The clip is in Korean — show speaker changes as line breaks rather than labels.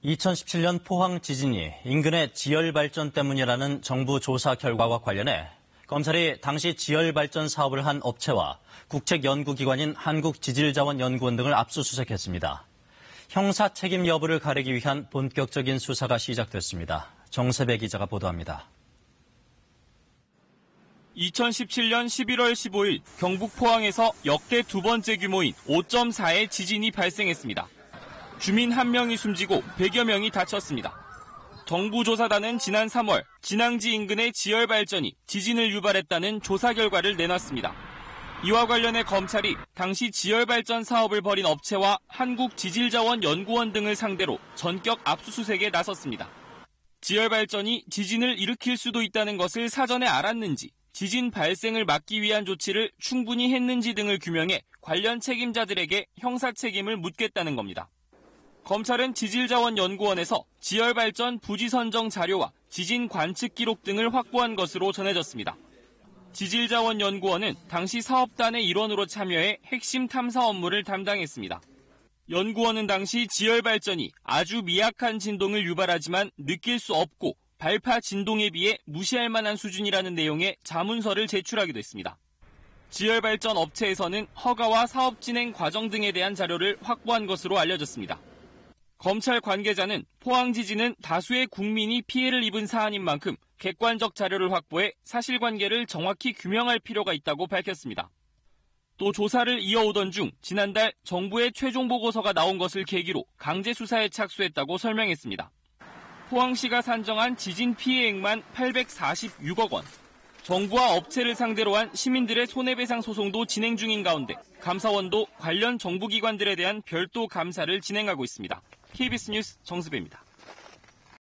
2017년 포항 지진이 인근의 지열 발전 때문이라는 정부 조사 결과와 관련해 검찰이 당시 지열 발전 사업을 한 업체와 국책연구기관인 한국지질자원연구원 등을 압수수색했습니다. 형사 책임 여부를 가리기 위한 본격적인 수사가 시작됐습니다. 정세배 기자가 보도합니다.
2017년 11월 15일 경북 포항에서 역대 두 번째 규모인 5.4의 지진이 발생했습니다. 주민 1명이 숨지고 100여 명이 다쳤습니다. 정부 조사단은 지난 3월 진앙지 인근의 지열 발전이 지진을 유발했다는 조사 결과를 내놨습니다. 이와 관련해 검찰이 당시 지열 발전 사업을 벌인 업체와 한국지질자원연구원 등을 상대로 전격 압수수색에 나섰습니다. 지열 발전이 지진을 일으킬 수도 있다는 것을 사전에 알았는지, 지진 발생을 막기 위한 조치를 충분히 했는지 등을 규명해 관련 책임자들에게 형사 책임을 묻겠다는 겁니다. 검찰은 지질자원연구원에서 지열발전 부지 선정 자료와 지진 관측 기록 등을 확보한 것으로 전해졌습니다. 지질자원연구원은 당시 사업단의 일원으로 참여해 핵심 탐사 업무를 담당했습니다. 연구원은 당시 지열발전이 아주 미약한 진동을 유발하지만 느낄 수 없고 발파 진동에 비해 무시할 만한 수준이라는 내용의 자문서를 제출하기도 했습니다. 지열발전 업체에서는 허가와 사업 진행 과정 등에 대한 자료를 확보한 것으로 알려졌습니다. 검찰 관계자는 포항 지진은 다수의 국민이 피해를 입은 사안인 만큼 객관적 자료를 확보해 사실관계를 정확히 규명할 필요가 있다고 밝혔습니다. 또 조사를 이어오던 중 지난달 정부의 최종 보고서가 나온 것을 계기로 강제 수사에 착수했다고 설명했습니다. 포항시가 산정한 지진 피해액만 846억 원. 정부와 업체를 상대로 한 시민들의 손해배상 소송도 진행 중인 가운데 감사원도 관련 정부기관들에 대한 별도 감사를 진행하고 있습니다. KBS 뉴스 정수배입니다.